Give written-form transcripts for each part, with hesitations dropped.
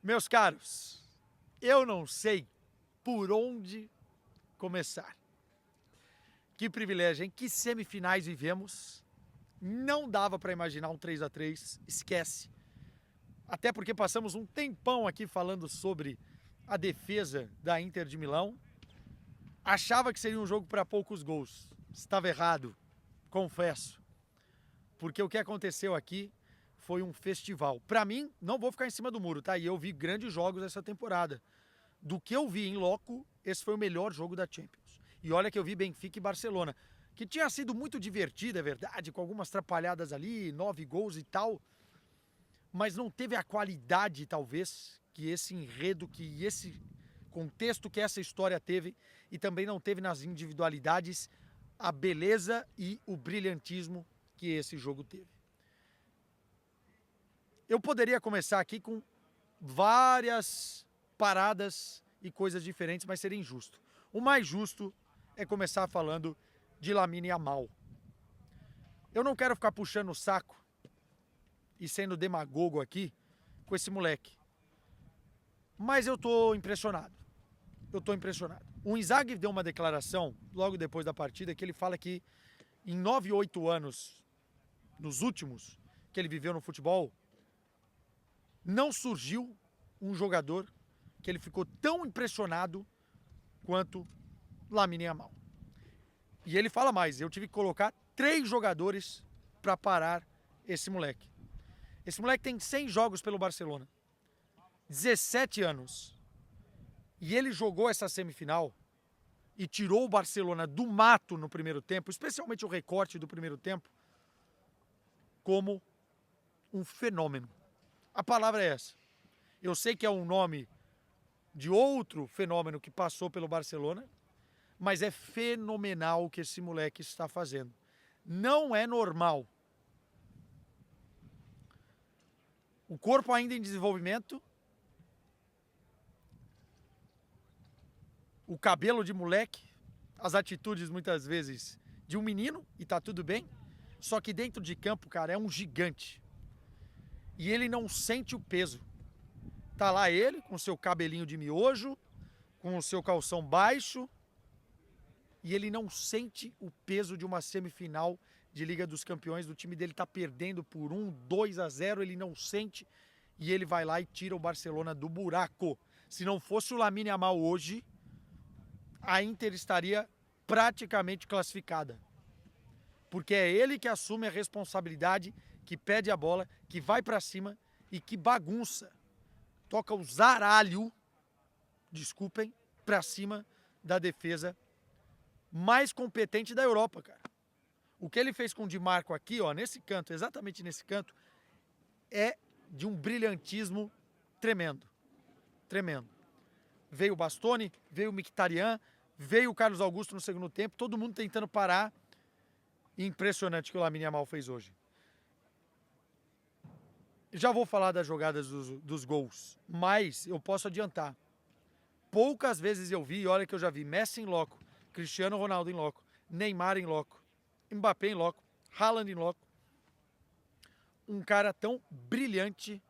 Meus caros, eu não sei por onde começar. Que privilégio, hein? Que semifinais vivemos. Não dava para imaginar um 3-3, esquece. Até porque passamos um tempão aqui falando sobre a defesa da Inter de Milão. Achava que seria um jogo para poucos gols. Estava errado, confesso. Porque o que aconteceu aqui foi um festival. Para mim, não vou ficar em cima do muro, tá? E eu vi grandes jogos essa temporada. Do que eu vi em loco, esse foi o melhor jogo da Champions. E olha que eu vi Benfica e Barcelona, que tinha sido muito divertida, é verdade, com algumas atrapalhadas ali, 9 gols e tal, mas não teve a qualidade, talvez, que esse enredo, que esse contexto que essa história teve, e também não teve nas individualidades a beleza e o brilhantismo que esse jogo teve. Eu poderia começar aqui com várias paradas e coisas diferentes, mas seria injusto. O mais justo é começar falando de Lamine Yamal. Eu não quero ficar puxando o saco e sendo demagogo aqui com esse moleque, mas eu tô impressionado. O Inzaghi deu uma declaração logo depois da partida que ele fala que em 9, 8 anos, nos últimos que ele viveu no futebol, não surgiu um jogador que ele ficou tão impressionado quanto Lamine Yamal. E ele fala mais, eu tive que colocar 3 jogadores para parar esse moleque. Esse moleque tem 100 jogos pelo Barcelona, 17 anos. E ele jogou essa semifinal e tirou o Barcelona do mato no primeiro tempo, especialmente o recorte do primeiro tempo, como um fenômeno. A palavra é essa. Eu sei que é um nome de outro fenômeno que passou pelo Barcelona, mas é fenomenal o que esse moleque está fazendo. Não é normal. O corpo ainda em desenvolvimento, o cabelo de moleque, as atitudes muitas vezes de um menino, e tá tudo bem, só que dentro de campo, cara, é um gigante. E ele não sente o peso. Tá lá ele, com seu cabelinho de miojo, com o seu calção baixo, e ele não sente o peso de uma semifinal de Liga dos Campeões. Do time dele tá perdendo por 2-0, ele não sente, e ele vai lá e tira o Barcelona do buraco. Se não fosse o Lamine Yamal hoje, a Inter estaria praticamente classificada. Porque é ele que assume a responsabilidade, que pede a bola, que vai para cima e que bagunça. Toca o zaralho, desculpem, para cima da defesa mais competente da Europa, cara. O que ele fez com o Di Marco aqui, ó, nesse canto, exatamente nesse canto, é de um brilhantismo tremendo. Tremendo. Veio o Bastoni, veio o Mkhitaryan, veio o Carlos Augusto no segundo tempo, todo mundo tentando parar. Impressionante o que o Lamine Yamal fez hoje. Já vou falar das jogadas dos gols, mas eu posso adiantar. Poucas vezes eu vi, e olha que eu já vi Messi em loco, Cristiano Ronaldo em loco, Neymar em loco, Mbappé em loco, Haaland em loco. Um cara tão brilhante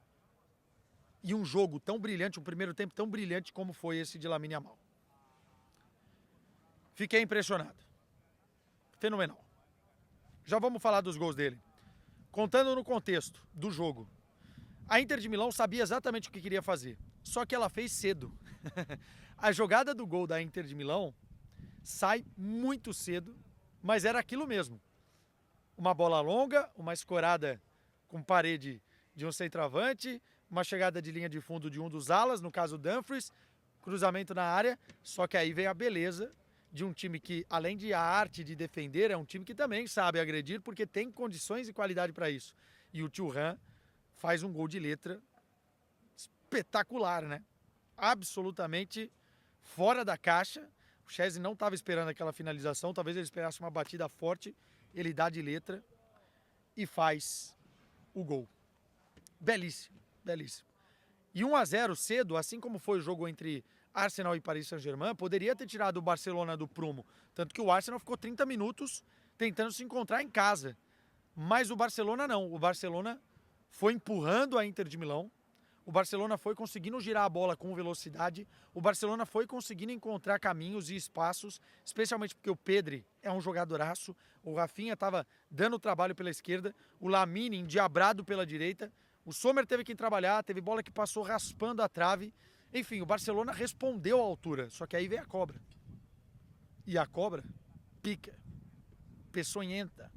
e um jogo tão brilhante, um primeiro tempo tão brilhante como foi esse de Lamine Yamal. Fiquei impressionado. Fenomenal. Já vamos falar dos gols dele. Contando no contexto do jogo. A Inter de Milão sabia exatamente o que queria fazer, só que ela fez cedo. A jogada do gol da Inter de Milão sai muito cedo, mas era aquilo mesmo. Uma bola longa, uma escorada com parede de um centroavante, uma chegada de linha de fundo de um dos alas, no caso o Dumfries, cruzamento na área, só que aí veio a beleza de um time que, além de a arte de defender, é um time que também sabe agredir, porque tem condições e qualidade para isso. E o Thuram faz um gol de letra espetacular, né? Absolutamente fora da caixa. O Chesney não estava esperando aquela finalização, talvez ele esperasse uma batida forte, ele dá de letra e faz o gol. Belíssimo, belíssimo. E 1-0 cedo, assim como foi o jogo entre Arsenal e Paris Saint-Germain, poderia ter tirado o Barcelona do prumo. Tanto que o Arsenal ficou 30 minutos tentando se encontrar em casa. Mas o Barcelona não. O Barcelona foi empurrando a Inter de Milão. O Barcelona foi conseguindo girar a bola com velocidade, o Barcelona foi conseguindo encontrar caminhos e espaços, especialmente porque o Pedri é um jogadoraço, o Rafinha estava dando trabalho pela esquerda, o Lamine endiabrado pela direita, o Sommer teve que trabalhar, teve bola que passou raspando a trave. Enfim, o Barcelona respondeu à altura, só que aí veio a cobra. E a cobra pica, peçonhenta.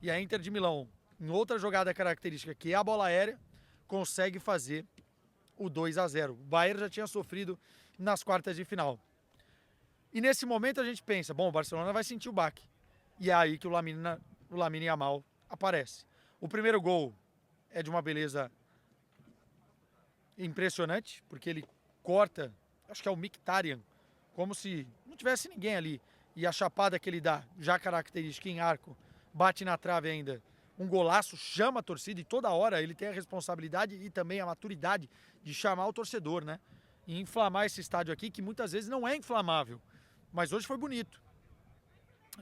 E a Inter de Milão, em outra jogada característica, que é a bola aérea, consegue fazer o 2-0. O Bayern já tinha sofrido nas quartas de final. E nesse momento a gente pensa, bom, o Barcelona vai sentir o baque. E é aí que o Lamine Yamal aparece. O primeiro gol é de uma beleza impressionante, porque ele corta, acho que é o Mkhitaryan, como se não tivesse ninguém ali. E a chapada que ele dá, já característica em arco, bate na trave ainda. Um golaço, chama a torcida e toda hora ele tem a responsabilidade e também a maturidade de chamar o torcedor, né? E inflamar esse estádio aqui, que muitas vezes não é inflamável. Mas hoje foi bonito.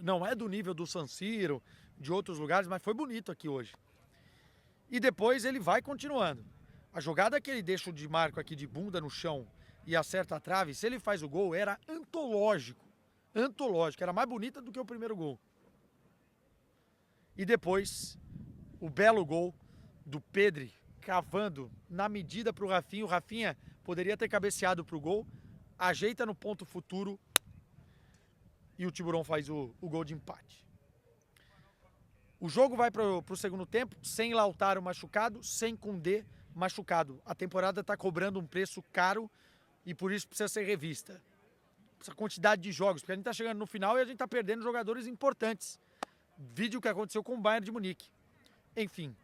Não é do nível do San Siro, de outros lugares, mas foi bonito aqui hoje. E depois ele vai continuando. A jogada que ele deixa o Di Marco aqui de bunda no chão e acerta a trave, se ele faz o gol, era antológico. Antológico, era mais bonita do que o primeiro gol. E depois, o belo gol do Pedri, cavando na medida para o Rafinha. O Rafinha poderia ter cabeceado para o gol, ajeita no ponto futuro e o Tiburão faz o gol de empate. O jogo vai para o segundo tempo, sem Lautaro machucado, sem Koundé machucado. A temporada está cobrando um preço caro e por isso precisa ser revista. Essa quantidade de jogos, porque a gente está chegando no final e a gente está perdendo jogadores importantes. Vídeo que aconteceu com o Bayern de Munique. Enfim.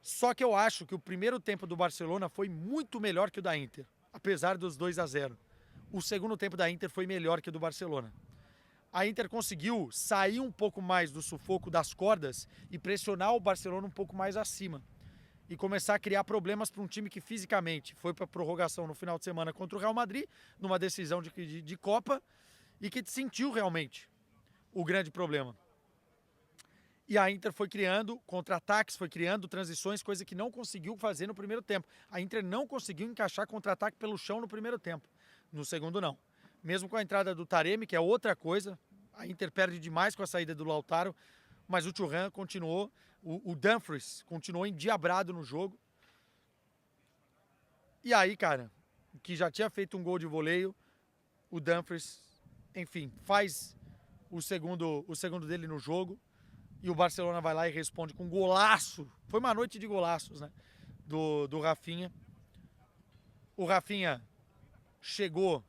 Só que eu acho que o primeiro tempo do Barcelona foi muito melhor que o da Inter, apesar dos 2-0. O segundo tempo da Inter foi melhor que o do Barcelona. A Inter conseguiu sair um pouco mais do sufoco das cordas e pressionar o Barcelona um pouco mais acima. E começar a criar problemas para um time que fisicamente foi para a prorrogação no final de semana contra o Real Madrid, numa decisão de Copa, e que sentiu realmente o grande problema. E a Inter foi criando contra-ataques, foi criando transições, coisa que não conseguiu fazer no primeiro tempo. A Inter não conseguiu encaixar contra-ataque pelo chão no primeiro tempo. No segundo, não. Mesmo com a entrada do Taremi, que é outra coisa, a Inter perde demais com a saída do Lautaro, mas o Thuram continuou, o Dumfries continuou endiabrado no jogo. E aí, cara, que já tinha feito um gol de voleio, o Dumfries, enfim, faz o segundo dele no jogo. E o Barcelona vai lá e responde com um golaço. Foi uma noite de golaços, né? Do Rafinha. O Rafinha chegou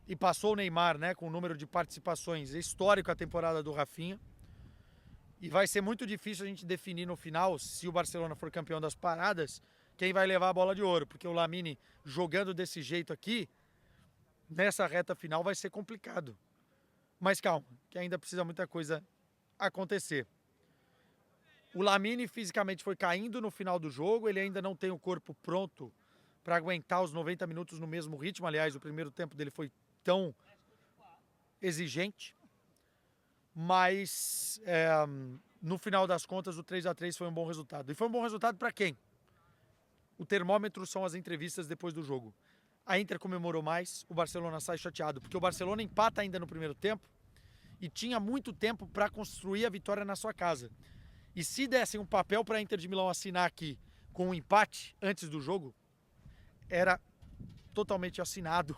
e passou o Neymar, né? Com o número de participações histórico a temporada do Rafinha. E vai ser muito difícil a gente definir no final, se o Barcelona for campeão das paradas, quem vai levar a bola de ouro. Porque o Lamine jogando desse jeito aqui, nessa reta final vai ser complicado. Mas calma, que ainda precisa muita coisa acontecer. O Lamine fisicamente foi caindo no final do jogo, ele ainda não tem o corpo pronto para aguentar os 90 minutos no mesmo ritmo. Aliás, o primeiro tempo dele foi tão exigente, mas no final das contas o 3-3 foi um bom resultado. E foi um bom resultado para quem? O termômetro são as entrevistas depois do jogo. A Inter comemorou mais, o Barcelona sai chateado, porque o Barcelona empata ainda no primeiro tempo e tinha muito tempo para construir a vitória na sua casa. E se dessem um papel para a Inter de Milão assinar aqui com um empate antes do jogo, era totalmente assinado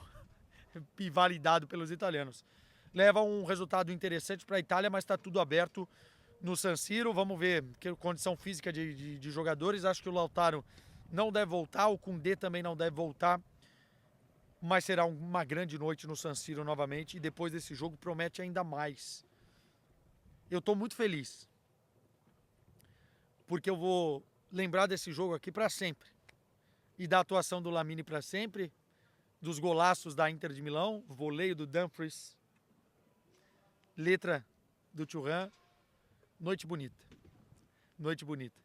e validado pelos italianos. Leva um resultado interessante para a Itália, mas está tudo aberto no San Siro. Vamos ver que condição física de jogadores. Acho que o Lautaro não deve voltar, o Koundé também não deve voltar. Mas será uma grande noite no San Siro novamente. E depois desse jogo promete ainda mais. Eu estou muito feliz. Porque eu vou lembrar desse jogo aqui para sempre. E da atuação do Lamine para sempre. Dos golaços da Inter de Milão. Voleio do Dumfries. Letra do Thuram. Noite bonita. Noite bonita.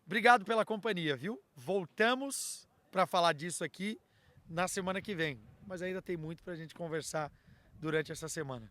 Obrigado pela companhia, viu? Voltamos para falar disso aqui na semana que vem. Mas ainda tem muito para a gente conversar durante essa semana.